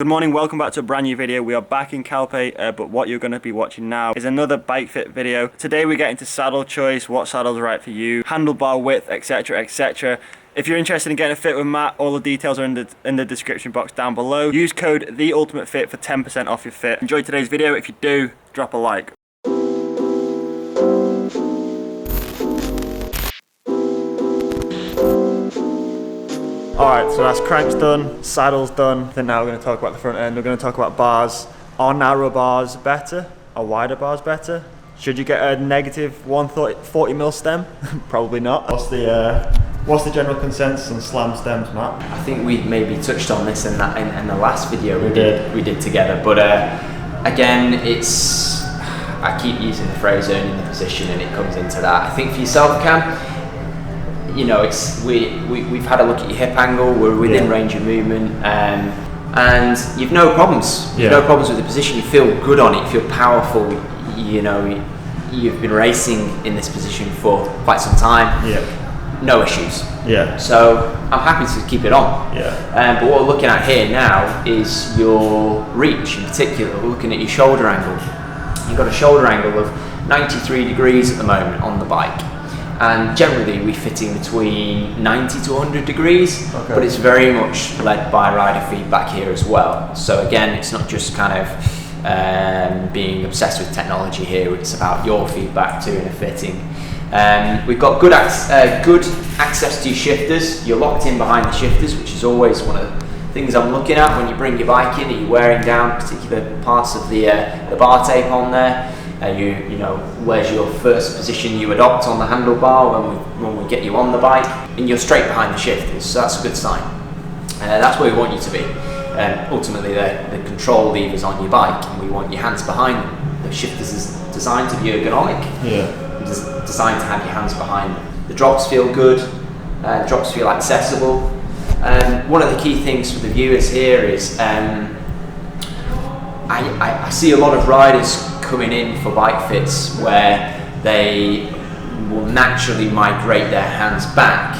Good morning, welcome back to a brand new video. We are back in Calpe, but what you're going to be watching now is another bike fit video. Today we get into saddle choice, what saddles are right for you, handlebar width, etc, etc. If you're interested in getting a fit with Matt, all the details are in the description box down below. Use code THEULTIMATEFIT for 10% off your fit. Enjoy today's video. If you do, drop a like. Alright, so that's cranks done, saddles done. Then now we're going to talk about the front end. We're going to talk about bars. Are narrow bars better? Are wider bars better? Should you get a negative 140mm stem? Probably not. What's the general consensus on slam stems, Matt? I think we maybe touched on this in the last video we did together, but again, I keep using the phrase earning the position, and it comes into that. I think for yourself, Cam, you know, we've had a look at your hip angle. We're within range of movement, and you've no problems. You've no problems with the position. You feel good on it. You feel powerful. You know, you've been racing in this position for quite some time. Yeah. No issues. Yeah. So I'm happy to keep it on. Yeah. But what we're looking at here now is your reach in particular. We're looking at your shoulder angle. You've got a shoulder angle of 93 degrees at the moment on the bike. And generally we fit in between 90 to 100 degrees, but it's very much led by rider feedback here as well. So again, it's not just kind of being obsessed with technology here, it's about your feedback too in a fitting. We've got good access to your shifters. You're locked in behind the shifters, which is always one of the things I'm looking at when you bring your bike in. Are you wearing down particular parts of the bar tape on there? You know, where's your first position you adopt on the handlebar when we get you on the bike, and you're straight behind the shifters, so that's a good sign. That's where we want you to be. Ultimately, the control levers on your bike, and we want your hands behind them. The shifters is designed to be ergonomic. Yeah. It's designed to have your hands behind them. The drops feel good. The drops feel accessible. One of the key things for the viewers here is I see a lot of riders coming in for bike fits where they will naturally migrate their hands back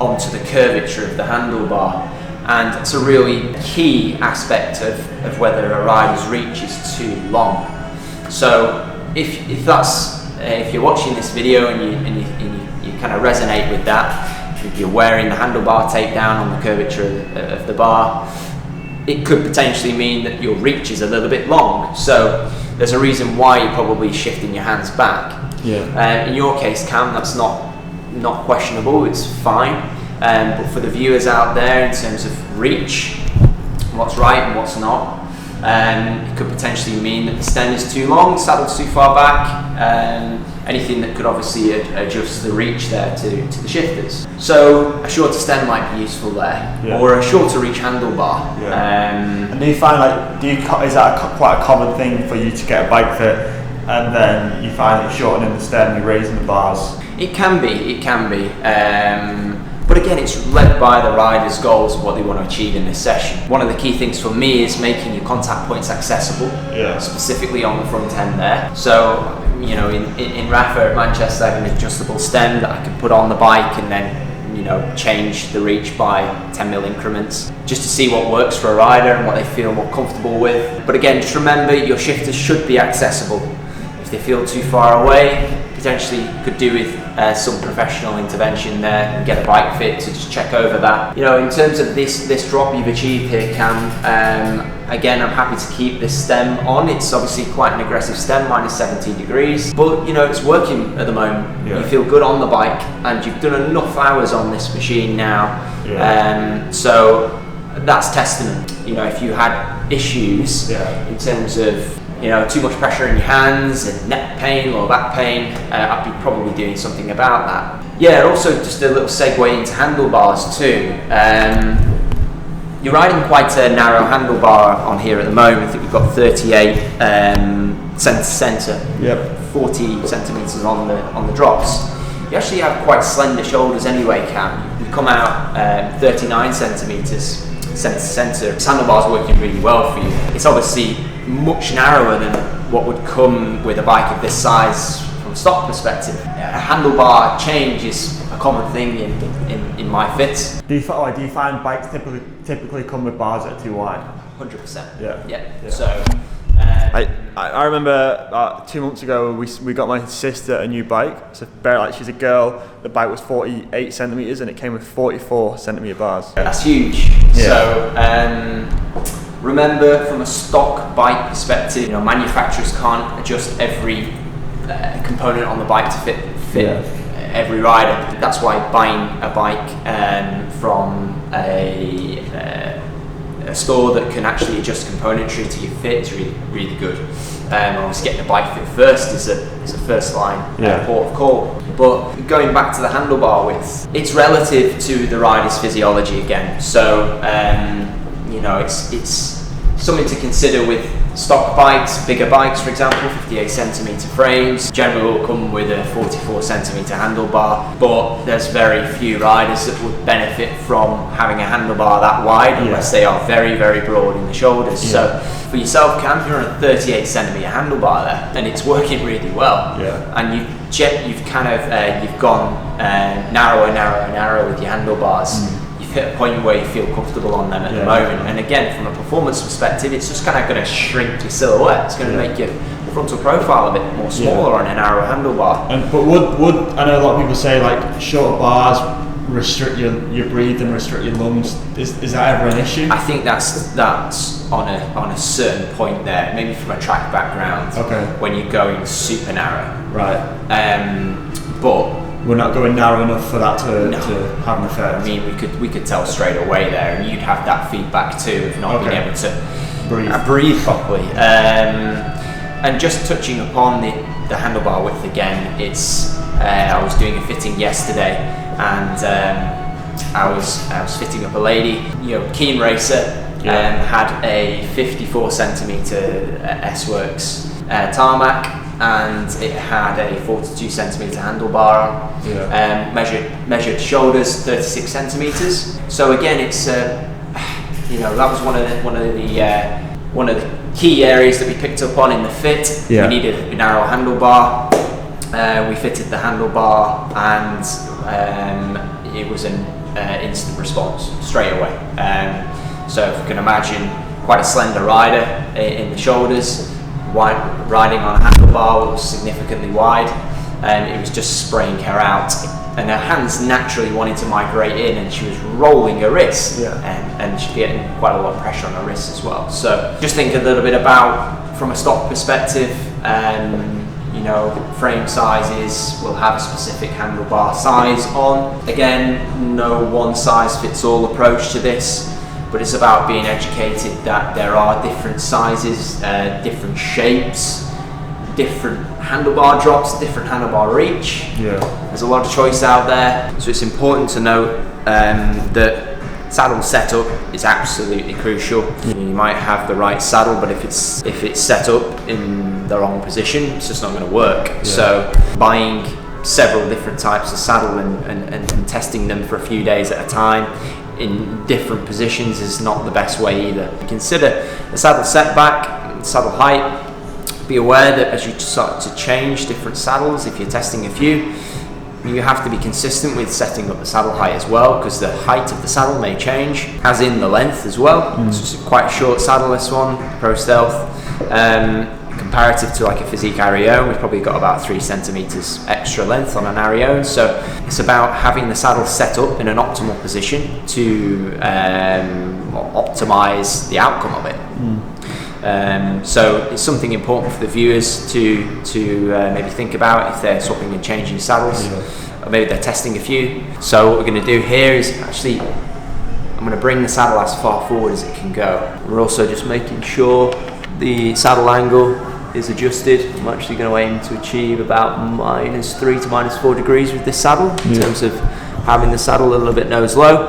onto the curvature of the handlebar, and it's a really key aspect of whether a rider's reach is too long. So if you're watching this video and you kind of resonate with that, if you're wearing the handlebar tape down on the curvature of the bar, it could potentially mean that your reach is a little bit long. So there's a reason why you're probably shifting your hands back. Yeah. In your case, Cam, that's not questionable. It's fine. But for the viewers out there, in terms of reach, what's right and what's not, it could potentially mean that the stem is too long, saddle's too far back. Anything that could obviously adjust the reach there to the shifters. So a shorter stem might be useful there, or a shorter reach handlebar. Yeah. And do you find is that quite a common thing for you to get a bike fit, and then you find that you're shortening the stem, you're raising the bars? It can be. But again, it's led by the rider's goals of what they want to achieve in this session. One of the key things for me is making your contact points accessible, specifically on the front end there. So, you know, in Rafa at Manchester, I have an adjustable stem that I can put on the bike and then, you know, change the reach by 10mm increments, just to see what works for a rider and what they feel more comfortable with. But again, just remember, your shifters should be accessible. If they feel too far away, potentially could do with some professional intervention there and get a bike fit to just check over that. You know, in terms of this drop you've achieved here, Cam, again, I'm happy to keep this stem on. It's obviously quite an aggressive stem, minus 17 degrees, but you know, it's working at the moment. Yeah. You feel good on the bike, and you've done enough hours on this machine now. Yeah. So that's testament. You know, if you had issues in terms of, you know, too much pressure in your hands and neck pain, lower back pain, I'd be probably doing something about that. Yeah, also just a little segue into handlebars too. You're riding quite a narrow handlebar on here at the moment. I think we've got 38 centre to centre, 40 centimetres on the drops. You actually have quite slender shoulders anyway, Cam. You come out 39 centimetres centre to centre. This handlebar's working really well for you. It's obviously much narrower than what would come with a bike of this size from from a stock perspective. A handlebar change is a common thing in my fits. Do you find bikes typically come with bars that are too wide? 100%. Yeah. So. I remember 2 months ago we got my sister a new bike. So she's a girl. The bike was 48 centimeters and it came with 44 centimeter bars. That's huge. Yeah. So remember, from a stock bike perspective, manufacturers can't adjust every component on the bike to fit every rider. That's why buying a bike from a store that can actually adjust componentry to your fit is really, really good. Obviously, getting a bike fit first is a first line port of call. But going back to the handlebar width, it's relative to the rider's physiology again. So it's something to consider with stock bikes. Bigger bikes, for example, 58 centimeter frames, generally will come with a 44 centimeter handlebar, but there's very few riders that would benefit from having a handlebar that wide unless they are very, very broad in the shoulders. So for yourself, Cam, you're on a 38 centimeter handlebar there, and it's working really well. And you've gone narrower with your handlebars. Hit a point where you feel comfortable on them at the moment, and again, from a performance perspective, it's just kind of going to shrink your silhouette. It's going to make your frontal profile a bit more smaller on a narrow handlebar. But would I know a lot of people say like shorter bars restrict your breathing, restrict your lungs? Is that ever an issue? I think that's on a certain point there, maybe from a track background. Okay. When you're going super narrow. Right. But we're not going narrow enough for that to have an effect. I mean, we could tell straight away there, and you'd have that feedback too of not being able to breathe properly. And just touching upon the handlebar width again, it's I was doing a fitting yesterday, and I was fitting up a lady, keen racer, had a 54 centimeter S-Works tarmac. And it had a 42 centimeter handlebar on. Measured shoulders 36 centimeters. So again, it's that was one of the key areas that we picked up on in the fit. We needed a narrow handlebar. We fitted the handlebar, and it was an instant response straight away. So if you can imagine, quite a slender rider in the shoulders. Riding on a handlebar was significantly wide, and it was just spraying her out, and her hands naturally wanted to migrate in, and she was rolling her wrists, and she's getting quite a lot of pressure on her wrists as well. So just think a little bit about, from a stock perspective, frame sizes will have a specific handlebar size on. Again, no one size fits all approach to this. But it's about being educated that there are different sizes, different shapes, different handlebar drops, different handlebar reach. There's a lot of choice out there, so it's important to note that saddle setup is absolutely crucial. You might have the right saddle, but if it's set up in the wrong position, it's just not going to work. So buying several different types of saddle and testing them for a few days at a time in different positions is not the best way either. Consider the saddle setback, saddle height. Be aware that as you start to change different saddles, if you're testing a few, you have to be consistent with setting up the saddle height as well, because the height of the saddle may change, as in the length as well. It's just quite a short saddle, this one, Pro Stealth. Comparative to like a Physique Arione, we've probably got about 3 centimeters extra length on an Arione. So it's about having the saddle set up in an optimal position to optimize the outcome of it. So it's something important for the viewers to maybe think about if they're swapping and changing saddles, or maybe they're testing a few. So what we're going to do here is actually, I'm going to bring the saddle as far forward as it can go. We're also just making sure the saddle angle is adjusted. I'm actually going to aim to achieve about -3 to -4 degrees with this saddle in terms of having the saddle a little bit nose low.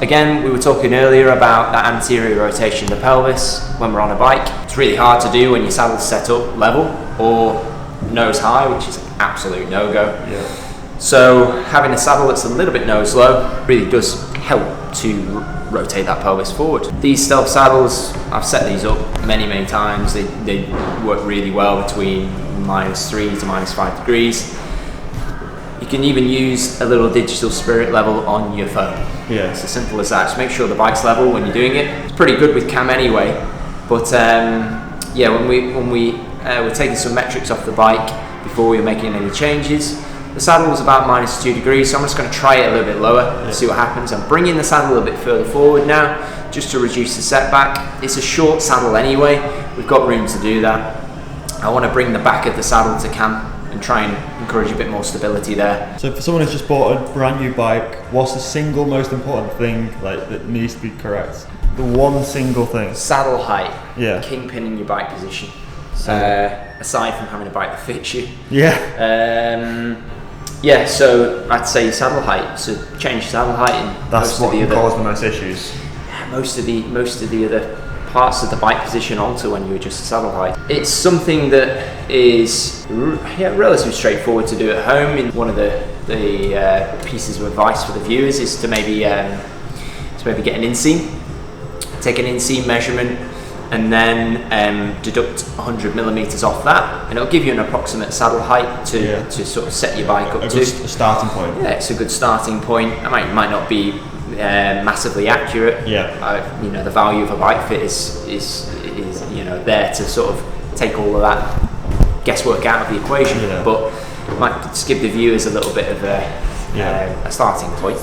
Again, we were talking earlier about that anterior rotation of the pelvis when we're on a bike. It's really hard to do when your saddle's set up level or nose high, which is an absolute no-go. So having a saddle that's a little bit nose low really does help to rotate that pelvis forward. These stealth saddles, I've set these up many times. They work really well between -3 to -5 degrees. You can even use a little digital spirit level on your phone. Yeah. It's as simple as that. Just make sure the bike's level when you're doing it. It's pretty good with cam anyway, but yeah, when we're taking some metrics off the bike before we're making any changes, the saddle was about -2 degrees, so I'm just going to try it a little bit lower and see what happens. I'm bringing the saddle a little bit further forward now, just to reduce the setback. It's a short saddle anyway, we've got room to do that. I want to bring the back of the saddle to cam and try and encourage a bit more stability there. So for someone who's just bought a brand new bike, what's the single most important thing that needs to be correct? The one single thing. Saddle height. Yeah. Kingpin in your bike position. Aside from having a bike that fits you. Yeah. Yeah, so I'd say saddle height. So change saddle height. And that's what can cause the most issues. Most of the other parts of the bike position alter when you adjust the saddle height. It's something that is relatively straightforward to do at home. In one of the pieces of advice for the viewers is to maybe get an inseam, take an inseam measurement, and then deduct 100 millimeters off that, and it'll give you an approximate saddle height to sort of set your bike up to. A starting point. Yeah, it's a good starting point. It might not be massively accurate. Yeah. The value of a bike fit is there to sort of take all of that guesswork out of the equation, but it might just give the viewers a little bit of a starting point.